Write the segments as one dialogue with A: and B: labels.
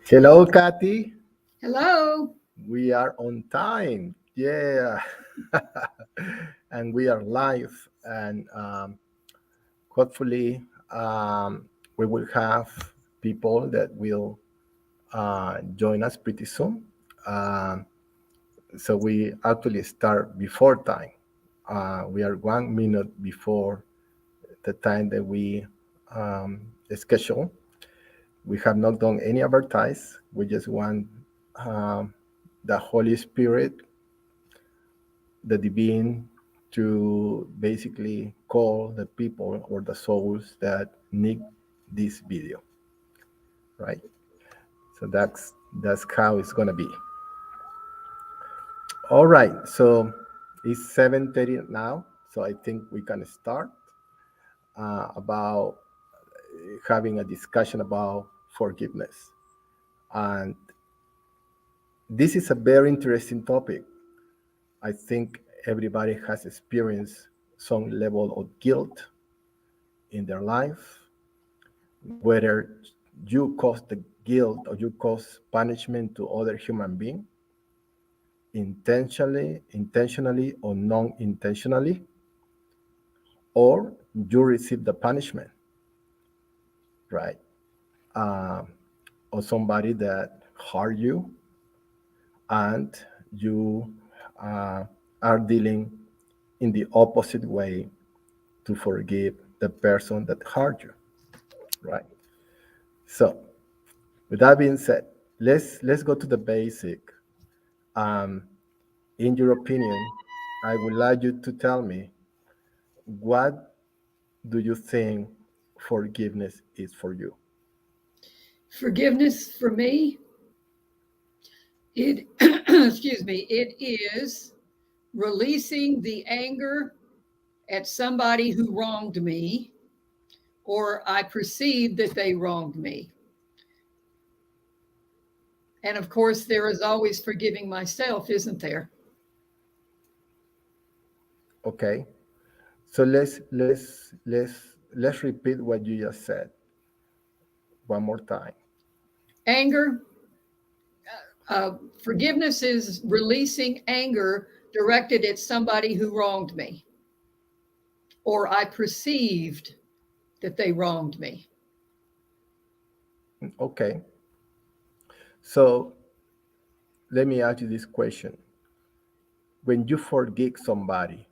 A: Hello, Kathy.
B: Hello.
A: We are on time. Yeah. And we are live. And hopefully, we will have people that will join us pretty soon. Um, so we actually start before time. We are 1 minute before the time that we schedule. We have not done any advertise. We just want um, the Holy Spirit, the divine, to basically call the people or the souls that need this video, right? So that's how it's gonna be. All right. So it's 7:30 now. So I think we can start about having a discussion about forgiveness. And this is a very interesting topic. I think everybody has experienced some level of guilt in their life, whether you cause the guilt or you cause punishment to other human being intentionally or non-intentionally, or you receive the punishment, right? Um, or somebody that hurt you and you uh, are dealing in the opposite way to forgive the person that hurt you, right? So, with that being said, let's go to the basic. Um, in your opinion, I would like you to tell me, what do you think forgiveness is for you?
B: Forgiveness for me, it excuse me, it is releasing the anger at somebody who wronged me or I perceive that they wronged me. And of course, there is always forgiving myself, isn't there?
A: Okay. So let's repeat what you just said one more time.
B: Anger, forgiveness is releasing anger directed at somebody who wronged me or I perceived that they wronged me.
A: Okay. So let me ask you this question. When you forgive somebody,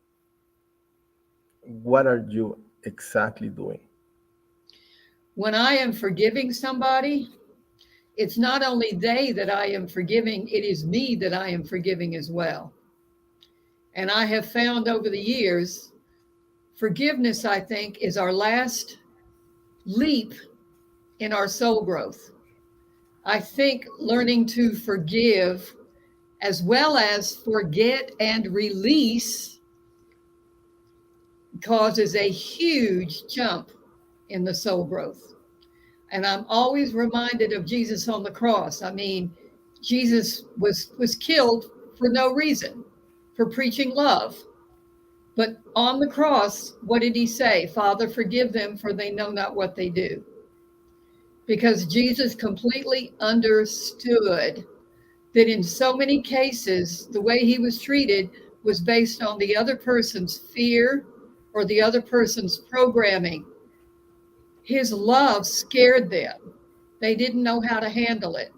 A: what are you exactly doing?
B: When I am forgiving somebody, it's not only they that I am forgiving, it is me that I am forgiving as well. And I have found over the years, forgiveness, I think, is our last leap in our soul growth. I think learning to forgive as well as forget and release causes a huge jump in the soul growth. And I'm always reminded of Jesus on the cross. I mean, Jesus was killed for no reason, for preaching love. But on the cross, what did he say? Father, forgive them, for they know not what they do. Because Jesus completely understood that in so many cases, the way he was treated was based on the other person's fear or the other person's programming. His love scared them. They didn't know how to handle it.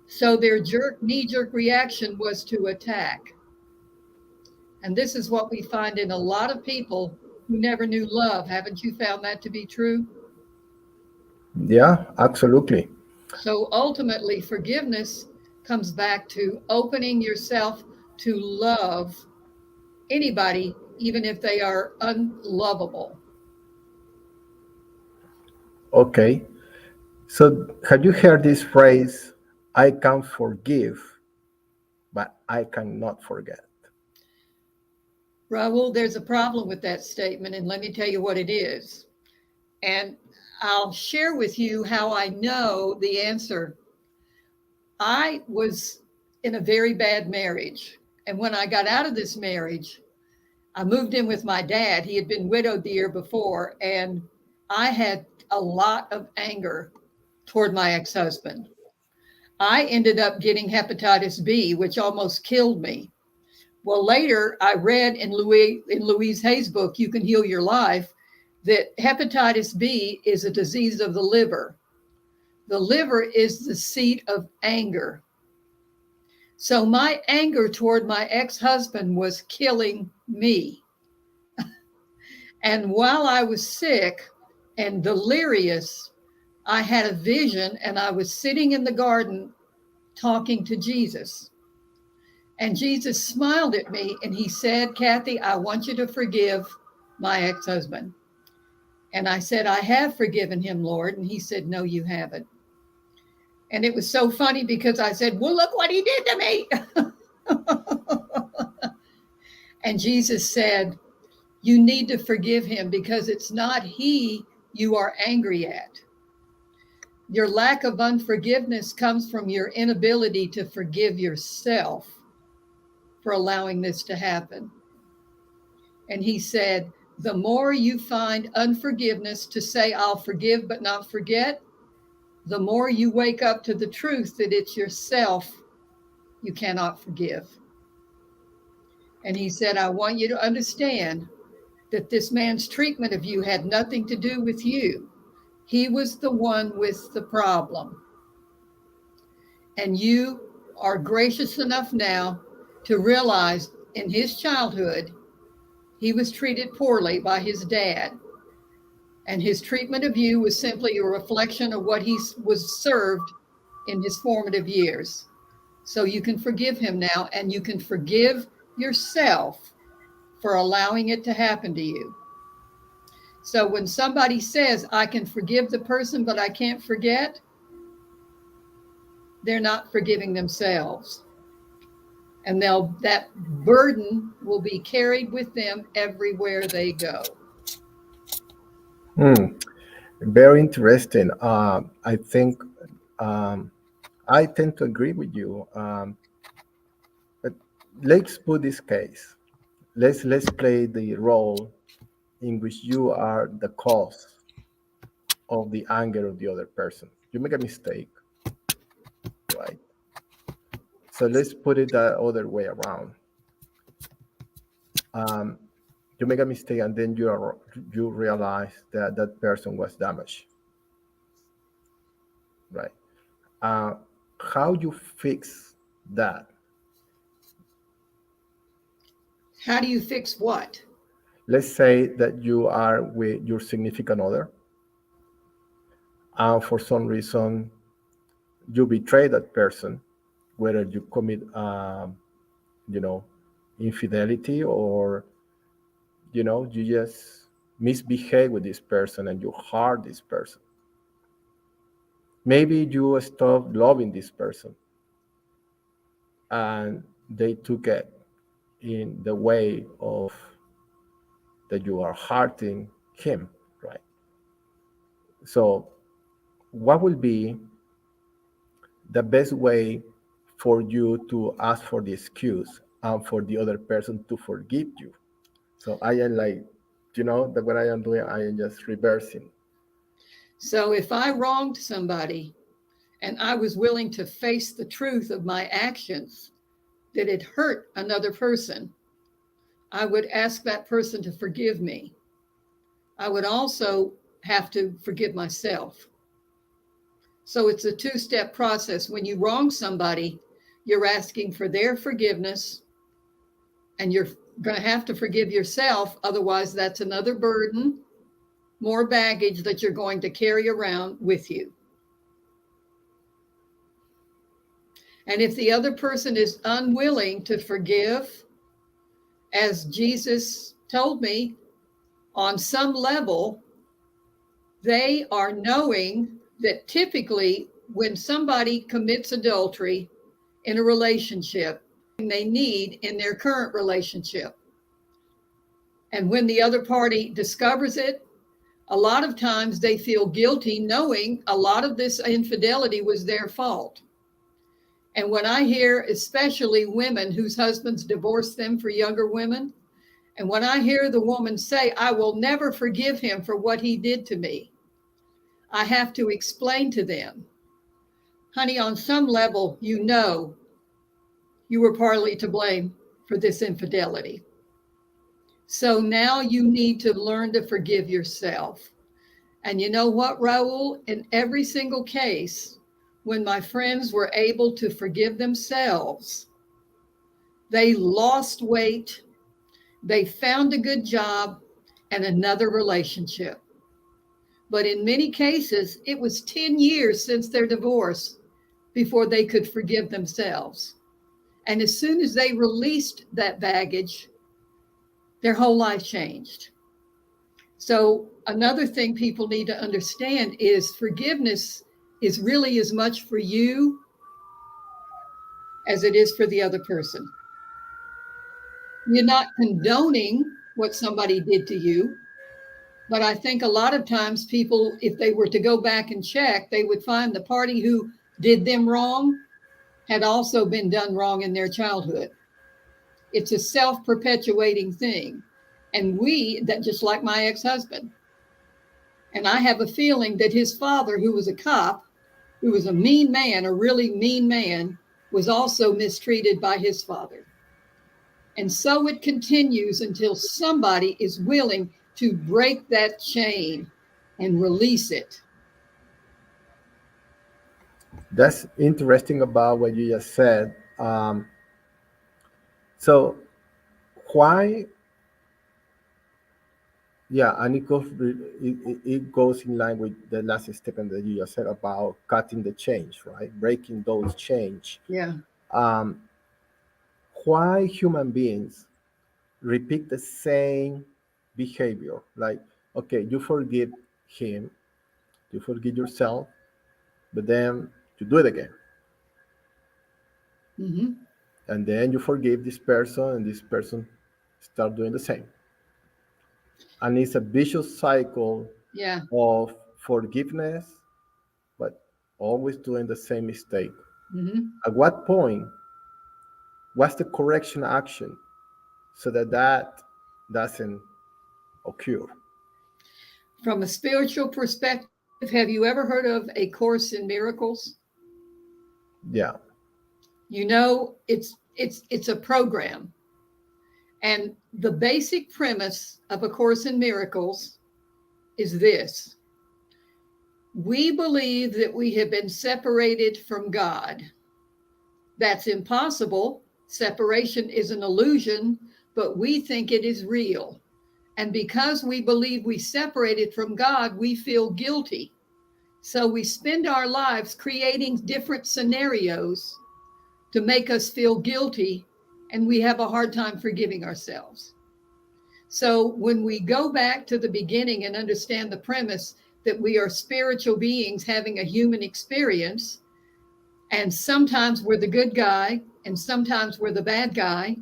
B: So their knee jerk reaction was to attack. And this is what we find in a lot of people who never knew love. Haven't you found that to be true?
A: Yeah, absolutely.
B: So ultimately, forgiveness comes back to opening yourself to love anybody, even if they are unlovable.
A: Okay. So have you heard this phrase, I can forgive, but I cannot forget?
B: Raul, there's a problem with that statement, and let me tell you what it is. And I'll share with you how I know the answer. I was in a very bad marriage. And when I got out of this marriage, I moved in with my dad. He had been widowed the year before, and I had a lot of anger toward my ex husband. I ended up getting hepatitis B, which almost killed me. Well, later I read in Louise Hay's book, You Can Heal Your Life, that hepatitis B is a disease of the liver. The liver is the seat of anger. So my anger toward my ex-husband was killing me. And while I was sick and delirious, I had a vision and I was sitting in the garden talking to Jesus. And Jesus smiled at me and he said, Kathy, I want you to forgive my ex husband. And I said, I have forgiven him, Lord. And he said, no, you haven't. And it was so funny because I said, well, look what he did to me. And Jesus said, you need to forgive him because it's not he you are angry at. Your lack of unforgiveness comes from your inability to forgive yourself for allowing this to happen. And he said, the more you find unforgiveness to say, I'll forgive but not forget, the more you wake up to the truth that it's yourself you cannot forgive. And he said, I want you to understand that this man's treatment of you had nothing to do with you. He was the one with the problem. And you are gracious enough now to realize in his childhood, he was treated poorly by his dad. And his treatment of you was simply a reflection of what he was served in his formative years. So you can forgive him now, and you can forgive yourself for allowing it to happen to you. So when somebody says, I can forgive the person, but I can't forget, they're not forgiving themselves. And that burden will be carried with them everywhere they go.
A: Hmm. Very interesting. I think um, I tend to agree with you. But let's put this case. Let's play the role in which you are the cause of the anger of the other person. You make a mistake, right? So let's put it the other way around. Um, you make a mistake, and then you realize that that person was damaged, right? Uh, how you fix that?
B: How do you fix what?
A: Let's say that you are with your significant other, and for some reason you betray that person, whether you commit, you know, infidelity, or you just misbehave with this person and you hurt this person. Maybe you stop loving this person, and they took it in the way of that you are hurting him, right? So, what will be the best way for you to ask for the excuse and for the other person to forgive you? So I am like, that what I am doing, I am just reversing.
B: So if I wronged somebody and I was willing to face the truth of my actions, that it hurt another person, I would ask that person to forgive me. I would also have to forgive myself. So it's a two-step process. When you wrong somebody, you're asking for their forgiveness and you're going to have to forgive yourself. Otherwise, that's another burden, more baggage that you're going to carry around with you. And if the other person is unwilling to forgive, as Jesus told me, on some level, they are knowing that typically when somebody commits adultery in a relationship, they need in their current relationship. And when the other party discovers it, a lot of times they feel guilty knowing a lot of this infidelity was their fault. And when I hear, especially women whose husbands divorced them for younger women, and when I hear the woman say, I will never forgive him for what he did to me, I have to explain to them honey, on some level, you were partly to blame for this infidelity. So now you need to learn to forgive yourself. And you know what, Raul? In every single case, when my friends were able to forgive themselves, they lost weight, they found a good job and another relationship. But in many cases, it was 10 years since their divorce before they could forgive themselves. And as soon as they released that baggage, their whole life changed. So, another thing people need to understand is forgiveness is really as much for you as it is for the other person. You're not condoning what somebody did to you, but I think a lot of times people, if they were to go back and check, they would find the party who did them wrong had also been done wrong in their childhood. It's a self perpetuating thing. And that just like my ex husband, and I have a feeling that his father, who was a cop, who was a mean man, a really mean man, was also mistreated by his father. And so it continues until somebody is willing to break that chain and release it.
A: That's interesting about what you just said. So why? Yeah, and it goes in line with the last statement that you just said about cutting the change, right? Breaking those change.
B: Yeah.
A: Um, why human beings repeat the same behavior? Like, okay, you forgive him, you forgive yourself, but then you do it again,
B: Hmm.
A: and then you forgive this person, and this person start doing the same, and it's a vicious cycle
B: Yeah.
A: of forgiveness, but always doing the same mistake.
B: Hmm.
A: At what point, what's the correction action so that that doesn't occur?
B: From a spiritual perspective, have you ever heard of A Course in Miracles?
A: Yeah.
B: You know, it's a program. And the basic premise of A Course in Miracles is this: we believe that we have been separated from God. That's impossible. Separation is an illusion, but we think it is real. And because we believe we separated from God, we feel guilty. So we spend our lives creating different scenarios to make us feel guilty, and we have a hard time forgiving ourselves. So when we go back to the beginning and understand the premise that we are spiritual beings having a human experience, and sometimes we're the good guy and sometimes we're the bad guy,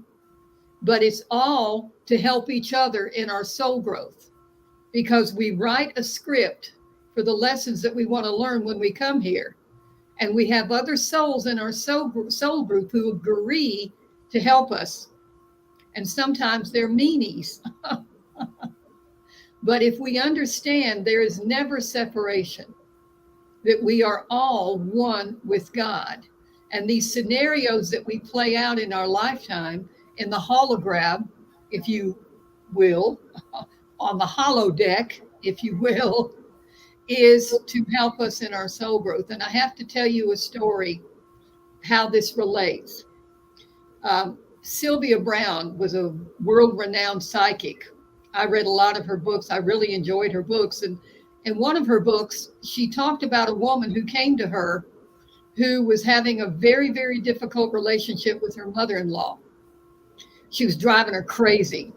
B: but it's all to help each other in our soul growth, because we write a script for the lessons that we want to learn when we come here. And we have other souls in our soul group who agree to help us. And sometimes they're meanies. But if we understand there is never separation, that we are all one with God, and these scenarios that we play out in our lifetime in the hologram, if you will, on the holodeck, if you will, is to help us in our soul growth. And I have to tell you a story how this relates. Sylvia Brown was a world renowned psychic. I read a lot of her books. I really enjoyed her books. And in one of her books, she talked about a woman who came to her who was having a very, very difficult relationship with her mother in law. She was driving her crazy.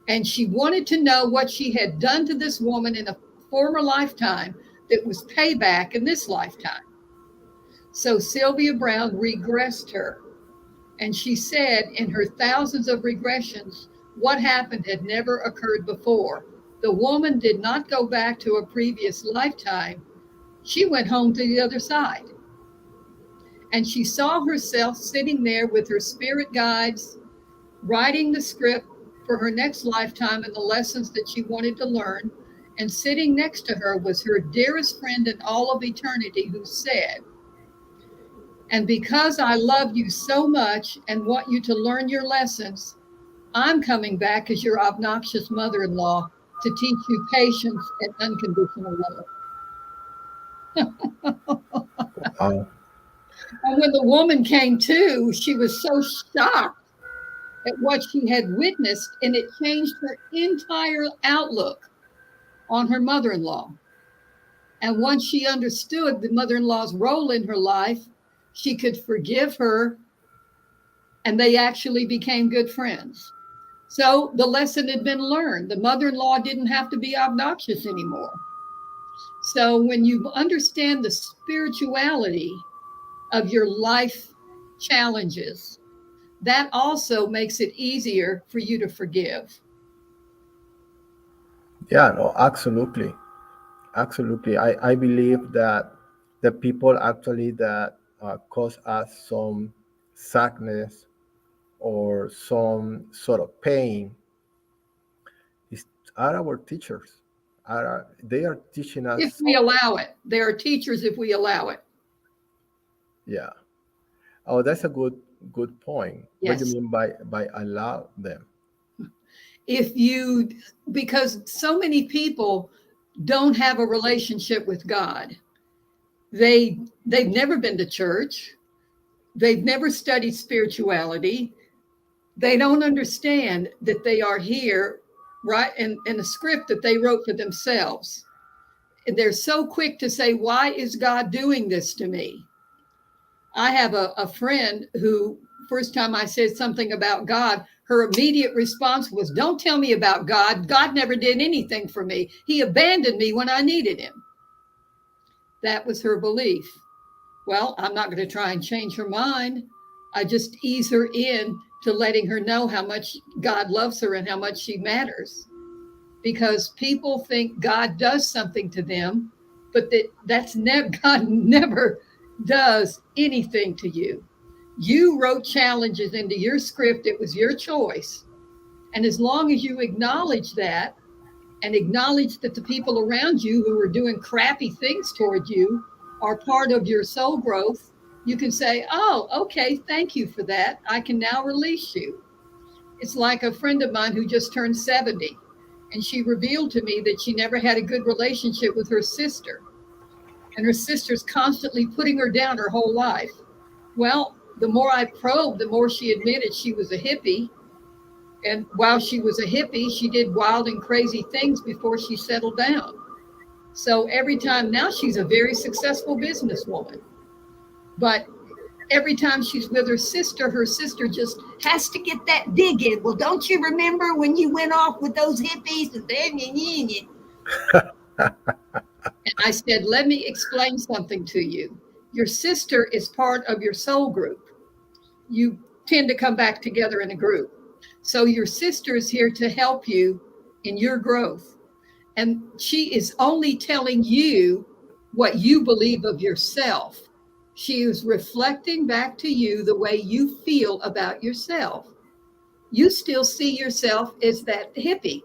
B: And she wanted to know what she had done to this woman in a former lifetime that was payback in this lifetime. So Sylvia Brown regressed her. And she said in her thousands of regressions, what happened had never occurred before. The woman did not go back to a previous lifetime. She went home to the other side. And she saw herself sitting there with her spirit guides, writing the script for her next lifetime and the lessons that she wanted to learn. And sitting next to her was her dearest friend in all of eternity, who said, And because I love you so much and want you to learn your lessons, I'm coming back as your obnoxious mother in law to teach you patience and unconditional love.
A: Wow.
B: And when the woman came to, she was so shocked at what she had witnessed, and it changed her entire outlook on her mother in law. And once she understood the mother in law's role in her life, she could forgive her, and they actually became good friends. So the lesson had been learned. The mother in law didn't have to be obnoxious anymore. So when you understand the spirituality of your life challenges, that also makes it easier for you to forgive.
A: Yeah, no, absolutely. Absolutely. I believe that the people actually that cause us some sadness or some sort of pain is, are our teachers. They are teaching
B: If
A: us,
B: we allow it, there are teachers if we allow it.
A: yeah. Oh, that's a good point. What do you
B: Yes.
A: mean by allow them?
B: If you, because so many people don't have a relationship with God. They've never been to church. They've never studied spirituality. They don't understand that they are here, right, in a script that they wrote for themselves. And they're so quick to say, why is God doing this to me? I have a friend who, first time I said something about God, her immediate response was, don't tell me about God. God never did anything for me. He abandoned me when I needed him. That was her belief. Well, I'm not going to try and change her mind. I just ease her in to letting her know how much God loves her and how much she matters. Because people think God does something to them, but that's never, God never does anything to you. You wrote challenges into your script. It was your choice. And as long as you acknowledge that and acknowledge that the people around you who are doing crappy things toward you are part of your soul growth, you can say, oh, okay, thank you for that. I can now release you. It's like a friend of mine who just turned 70, and she revealed to me that she never had a good relationship with her sister. And her sister's constantly putting her down her whole life. Well, the more I probed, the more she admitted she was a hippie. And while she was a hippie, she did wild and crazy things before she settled down. So every time now she's a very successful businesswoman. But every time she's with her sister just has to get that dig in. Well, don't you remember when you went off with those hippies? And I said, let me explain something to you. Your sister is part of your soul group. You tend to come back together in a group. So your sister is here to help you in your growth. And she is only telling you what you believe of yourself. She is reflecting back to you the way you feel about yourself. You still see yourself as that hippie.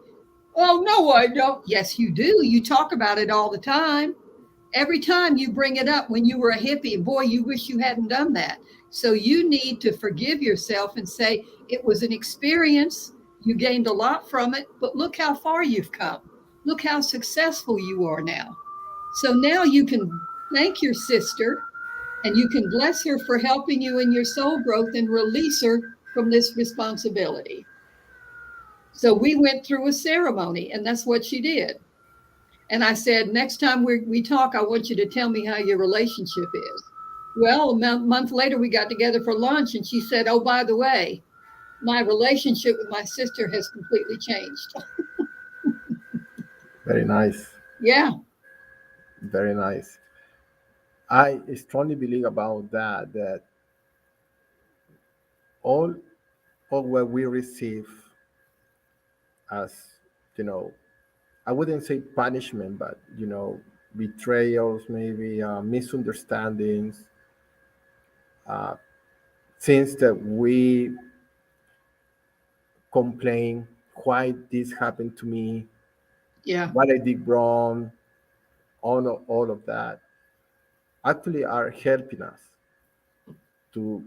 B: Oh, no, I don't. Yes, you do. You talk about it all the time. Every time you bring it up when you were a hippie, boy, you wish you hadn't done that. So you need to forgive yourself and say, it was an experience. You gained a lot from it, but look how far you've come. Look how successful you are now. So now you can thank your sister and you can bless her for helping you in your soul growth and release her from this responsibility. So we went through a ceremony, and that's what she did. And I said, next time we talk, I want you to tell me how your relationship is. Well, a month later, we got together for lunch, and she said, oh, by the way, my relationship with my sister has completely changed.
A: Very nice.
B: Yeah,
A: Very nice. I strongly believe about that, that all all what we receive as, you know, I wouldn't say punishment, but, betrayals, maybe misunderstandings, things that we complain, why this happened to me,
B: yeah,
A: what I did wrong, all of that actually are helping us. to,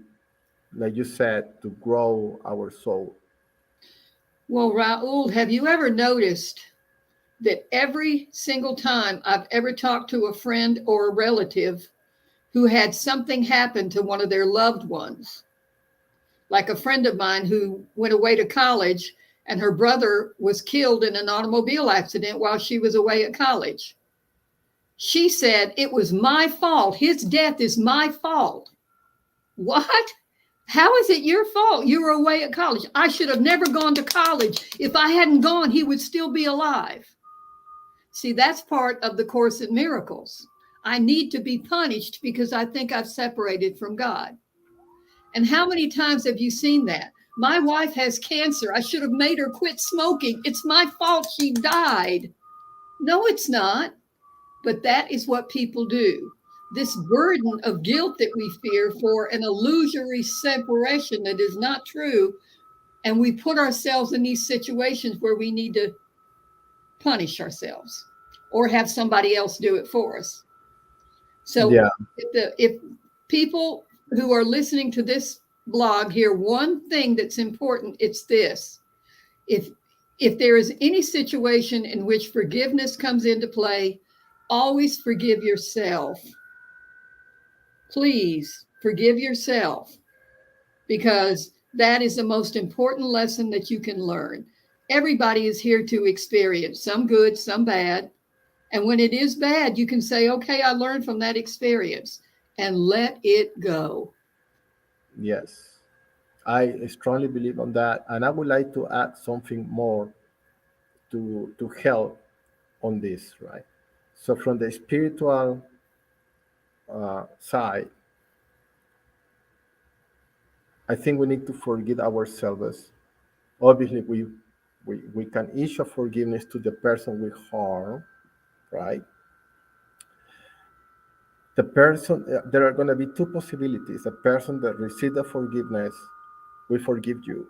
A: like you said, to grow our soul.
B: Well, Raul, have you ever noticed that every single time I've ever talked to a friend or a relative who had something happen to one of their loved ones, like a friend of mine who went away to college and her brother was killed in an automobile accident while she was away at college. She said, "It was my fault. His death is my fault." What? How is it your fault? You were away at college. I should have never gone to college. If I hadn't gone, he would still be alive. See, that's part of the Course in Miracles. I need to be punished because I think I've separated from God. And how many times have you seen that? My wife has cancer. I should have made her quit smoking. It's my fault she died. No, it's not. But that is what people do. This burden of guilt that we fear for an illusory separation that is not true. And we put ourselves in these situations where we need to punish ourselves or have somebody else do it for us. So
A: Yeah.
B: if people who are listening to this blog hear one thing that's important, it's this. If if there is any situation in which forgiveness comes into play, always forgive yourself. Please forgive yourself because that is the most important lesson that you can learn. Everybody is here to experience some good, some bad. And when it is bad, you can say, okay, I learned from that experience and let it go.
A: Yes. I strongly believe on that, and I would like to add something more to help on this, right? So from the spiritual side, I think we need to forgive ourselves. Obviously, we can issue forgiveness to the person we harm, right? The person, there are going to be two possibilities. The person that received the forgiveness will forgive you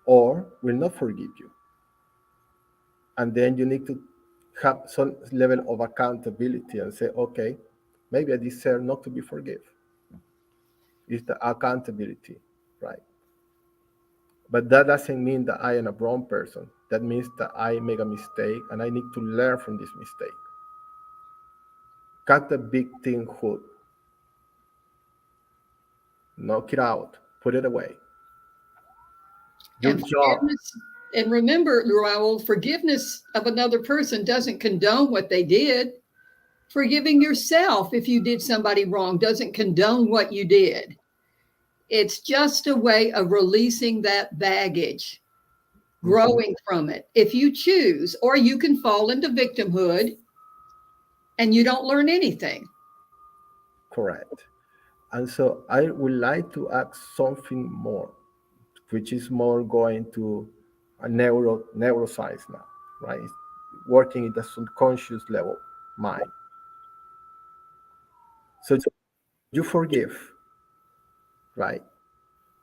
A: or will not forgive you. And then you need to have some level of accountability and say, okay, maybe I deserve not to be forgiven. It's the accountability, right? But that doesn't mean that I am a wrong person. That means that I make a mistake and I need to learn from this mistake. Cut the victimhood, knock it out, put it away. Your
B: And
A: job,
B: forgiveness, and remember, Raul, forgiveness of another person doesn't condone what they did. Forgiving yourself if you did somebody wrong doesn't condone what you did. It's just a way of releasing that baggage,
A: mhm,
B: growing from it. If you choose, or you can fall into victimhood and you don't learn anything.
A: correct. And so I would like to add something more, which is more going to a neuroscience now, right? It's working at the subconscious level, mind. So you forgive, right?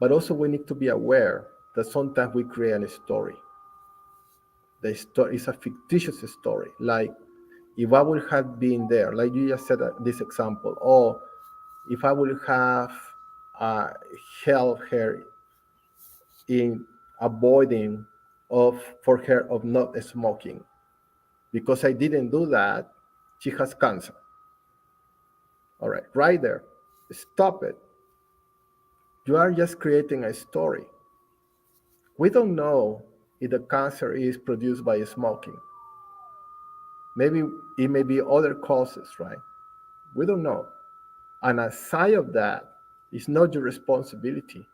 A: But also we need to be aware that sometimes we create a story. The story is a fictitious story. Like if I would have been there, like you just said this example, or if I would have uh, helped her in avoiding of for her of not smoking, because I didn't do that, she has cancer. All right, right there, stop it. You are just creating a story. We don't know if the cancer is produced by smoking. Maybe it may be other causes, right? We don't know. And aside of that, it's not your responsibility.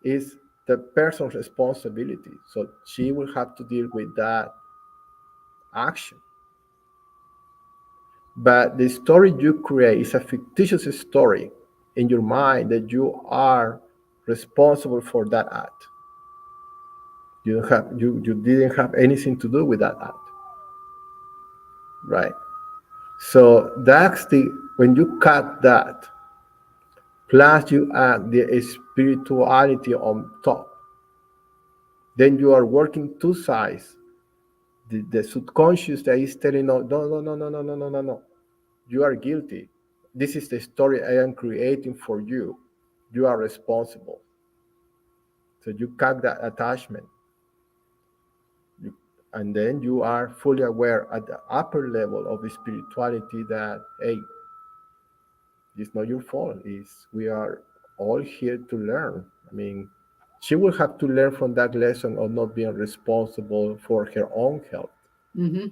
A: It's the person's responsibility. So she will have to deal with that action. But the story you create is a fictitious story in your mind that you are responsible for that act. You didn't have anything to do with that act, right? So that's the when you cut that, plus you add the spirituality on top, then you are working two sides. The subconscious that is telling no, no, no, no, no, no, no, no, no, no. You are guilty. this is the story I am creating for you. You are responsible. So you cut that attachment. You, and then you are fully aware at the upper level of the spirituality that, hey, it's not your fault. It's, we are all here to learn. I mean, she will have to learn from that lesson of not being responsible for her own health.
B: Hmm.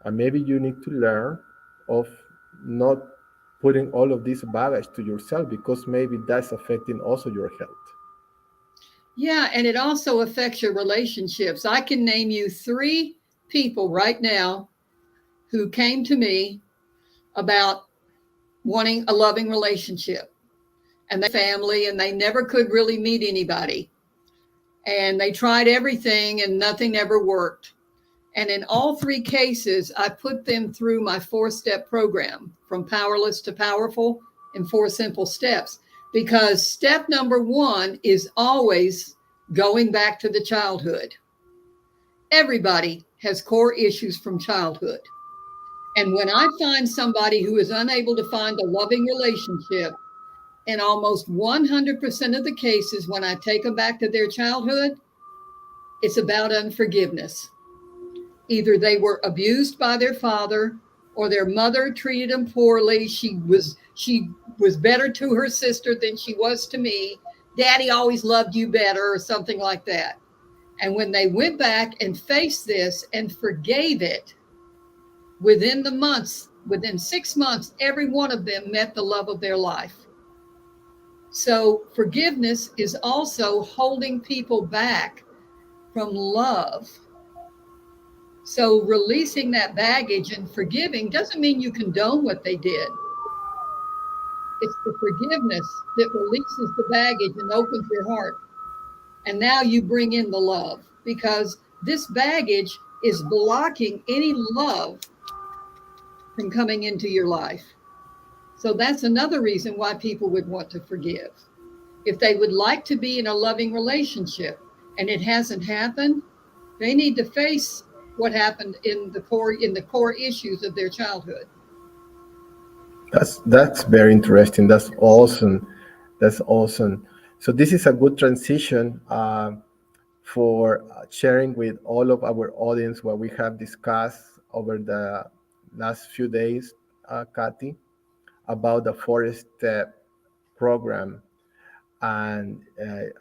A: And maybe you need to learn of not putting all of this baggage to yourself, because maybe that's affecting also your health.
B: Yeah, and it also affects your relationships. I can name you three people right now who came to me about wanting a loving relationship, and they family and they never could really meet anybody. And they tried everything and nothing ever worked. And in all three cases, I put them through my 4-step program, from powerless to powerful, in 4 simple steps. Because step number one is always going back to the childhood. Everybody has core issues from childhood. And when I find somebody who is unable to find a loving relationship, in almost 100% of the cases, when I take them back to their childhood, it's about unforgiveness. Either they were abused by their father, or their mother treated them poorly. She was better to her sister than she was to me. Daddy always loved you better, or something like that. And when they went back and faced this and forgave it, within the months, within 6 months, every one of them met the love of their life. So forgiveness is also holding people back from love. So releasing that baggage and forgiving doesn't mean you condone what they did. It's the forgiveness that releases the baggage and opens your heart. And now you bring in the love, because this baggage is blocking any love from coming into your life. So that's another reason why people would want to forgive. If they would like to be in a loving relationship and it hasn't happened, they need to face what happened in the core issues of their childhood.
A: That's very interesting. That's awesome. That's awesome. So this is a good transition for sharing with all of our audience what we have discussed over the last few days, Kathy, about the 4-step program. And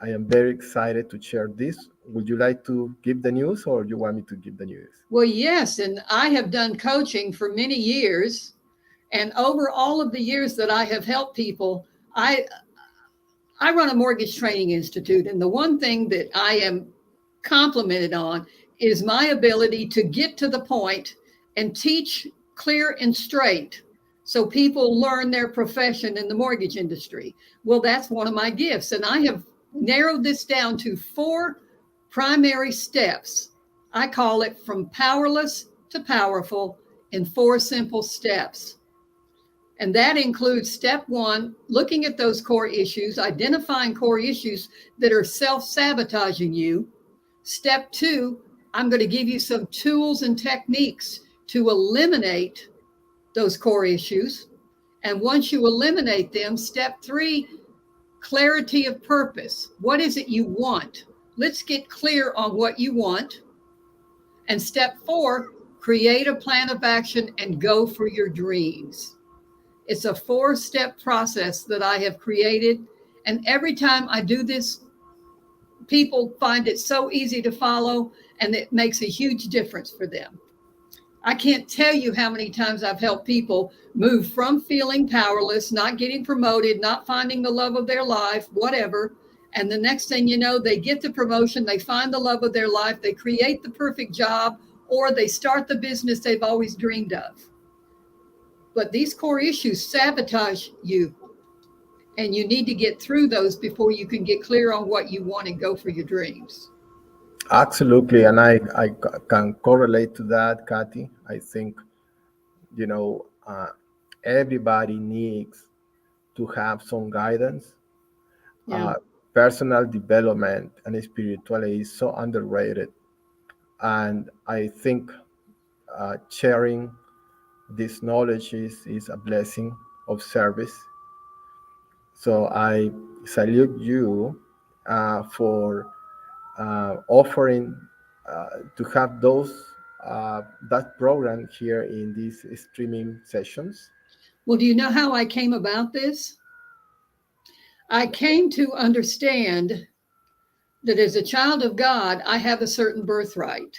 A: I am very excited to share this. Would you like to give the news, or you want me to give the news?
B: Well, yes, and I have done coaching for many years, and over all of the years that I have helped people, I run a mortgage training institute, and the one thing that I am complimented on is my ability to get to the point and teach clear and straight, so people learn their profession in the mortgage industry. Well, that's one of my gifts, and I have narrowed this down to 4 primary steps. I call it from powerless to powerful in 4 simple steps. And that includes step one, looking at those core issues, identifying core issues that are self sabotaging you. Step two, I'm going to give you some tools and techniques to eliminate those core issues. And once you eliminate them, step three, clarity of purpose. What is it you want? Let's get clear on what you want. And step four, create a plan of action and go for your dreams. It's a 4-step process that I have created. And every time I do this, people find it so easy to follow, and it makes a huge difference for them. I can't tell you how many times I've helped people move from feeling powerless, not getting promoted, not finding the love of their life, whatever. And the next thing you know, they get the promotion, they find the love of their life, they create the perfect job, or they start the business they've always dreamed of. But these core issues sabotage you, and you need to get through those before you can get clear on what you want and go for your dreams.
A: Absolutely, and I can correlate to that, Kathy. I think, you know, everybody needs to have some guidance.
B: Yeah.
A: Uh, Personal development and spirituality is so underrated, and I think sharing This knowledge is a blessing of service. So I salute you for offering to have that program here in these streaming sessions.
B: Well, do you know how I came about this? I came to understand that as a child of God, I have a certain birthright.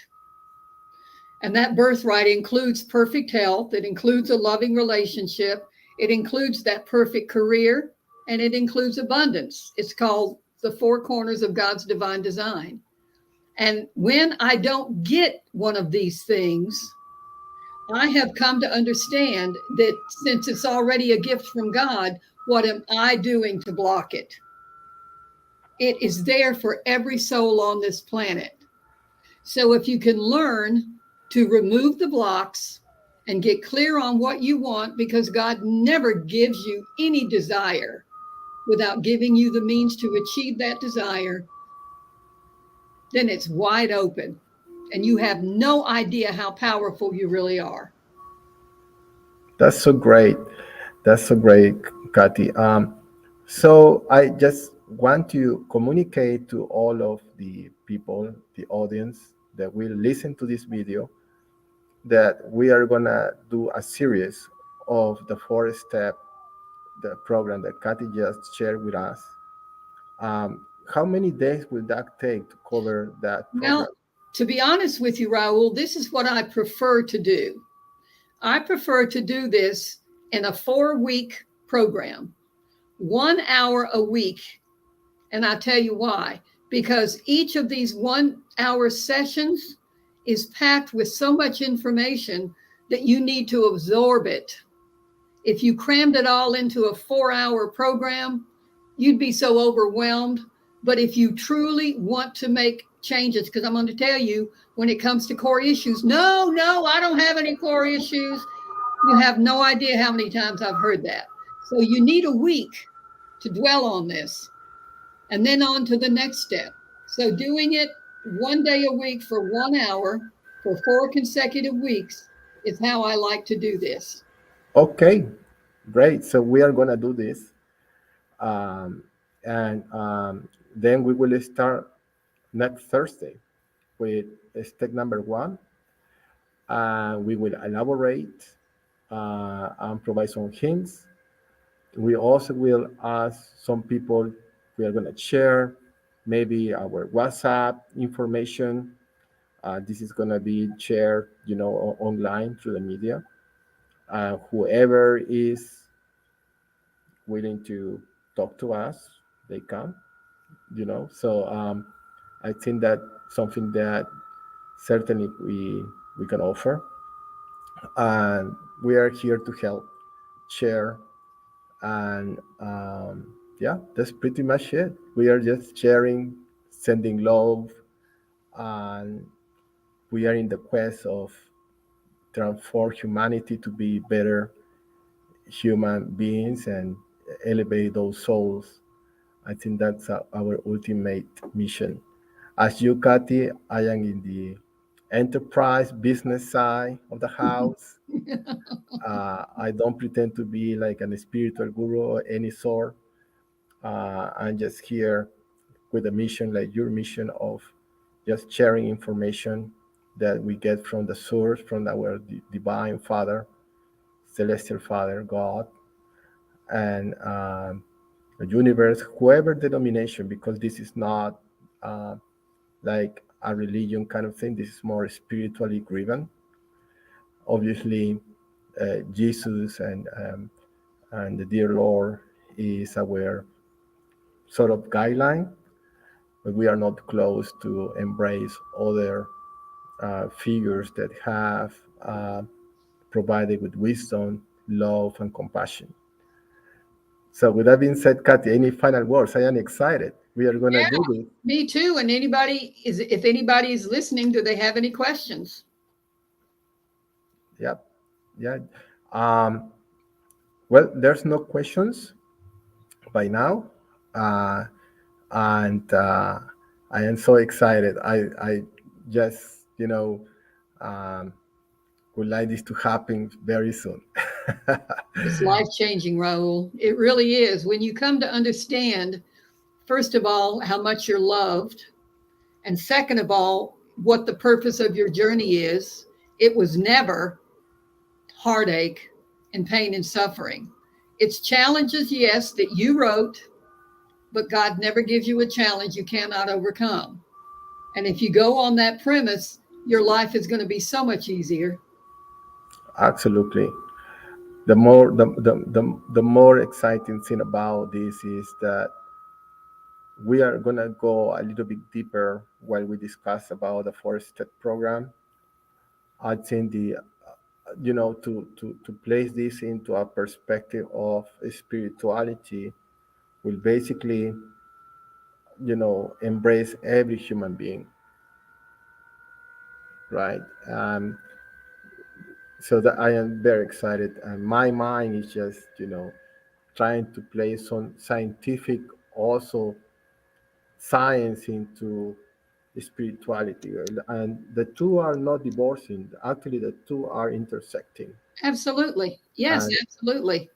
B: And that birthright includes perfect health, it includes a loving relationship, it includes that perfect career, and it includes abundance. It's called the four corners of God's divine design. And when I don't get one of these things, I have come to understand that since it's already a gift from God, what am I doing to block it? It is there for every soul on this planet. So if you can learn to remove the blocks and get clear on what you want, because God never gives you any desire without giving you the means to achieve that desire, then it's wide open. And you have no idea how powerful you really are.
A: That's so great. That's so great, Kathy. So I just want to communicate to all of the people, the audience that will listen to this video, that we are gonna do a series of the four-step the program that Kathy just shared with us. How many days will that take to cover that program?
B: Well, to be honest with you, Raul, this is what I prefer to do. I prefer to do this in a 4 week program, 1 hour a week. And I'll tell you why. Because each of these 1 hour sessions is packed with so much information that you need to absorb it. If you crammed it all into a 4 hour program, you'd be so overwhelmed. But if you truly want to make changes, because I'm going to tell you, when it comes to core issues, no, no, I don't have any core issues. You have no idea how many times I've heard that. So you need a week to dwell on this and then on to the next step. So doing it 1 day a week for 1 hour for 4 consecutive weeks is how I like to do this.
A: Okay, great. So we are gonna do this, um, and then we will start next Thursday with step number one. We will elaborate and provide some hints. We also will ask some people. We are gonna share maybe our WhatsApp information. This is gonna be shared, online through the media. Whoever is willing to talk to us, they can, So I think that something that certainly we can offer, and we are here to help, share, and yeah, that's pretty much it. We are just sharing, sending love, and we are in the quest of transform humanity to be better human beings and elevate those souls. I think that's our ultimate mission. As you, Kathy, I am in the enterprise business side of the house. I don't pretend to be like a spiritual guru or any sort. I'm just here with a mission like your mission of just sharing information that we get from the source, from our divine Father, celestial Father, God, and the universe, whoever denomination, because this is not uh, like a religion kind of thing. This is more spiritually driven. Obviously, Jesus and the dear Lord is our sort of guideline, but we are not close to embrace other figures that have provided with wisdom, love, and compassion. So, with that being said, Kathy, any final words? I am excited. We are gonna
B: Yeah,
A: do this.
B: me too. And if anybody is listening, do they have any questions?
A: Yep. Yeah. Um, well, there's no questions by now, uh, and I am so excited. I just um, would like this to happen very soon.
B: It's life changing, Raul. It really is. When you come to understand, first of all, how much you're loved, and second of all, what the purpose of your journey is, it was never heartache and pain and suffering. It's challenges, yes, that you wrote, but God never gives you a challenge you cannot overcome. And if you go on that premise, your life is going to be so much easier.
A: Absolutely. The more exciting thing about this is that we are gonna go a little bit deeper while we discuss about the four-step program. I think the to place this into a perspective of spirituality will basically embrace every human being, right? So that I am very excited, and my mind is just trying to place some scientific also science into spirituality, and the two are not divorcing. Actually, the two are intersecting,
B: Absolutely. Yes,
A: and
B: absolutely.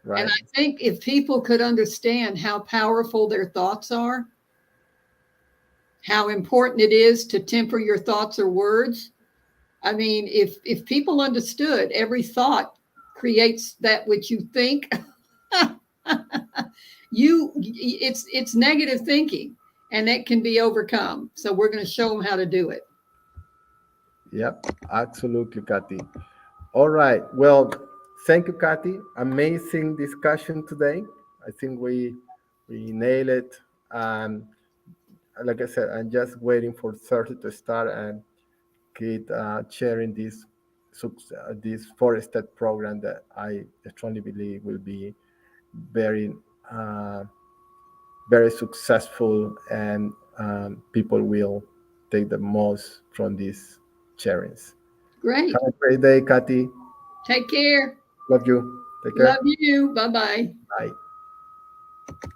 B: And
A: right.
B: I think if people could understand how powerful their thoughts are, how important it is to temper your thoughts or words. I mean, if people understood every thought creates that which you think, it's negative thinking and that can be overcome. So we're going to show them how to do it.
A: Yep, absolutely, Kathy. All right. Well, thank you, Kathy. Amazing discussion today. I think we nailed it. And like I said, I'm just waiting for 30 to start and keep sharing this four-step program that I strongly believe will be very uh, very successful, and people will take the most from these sharings.
B: Great.
A: Have a great day, Kathy.
B: Take care.
A: Love you. Take care.
B: Love you. Bye bye.
A: Bye.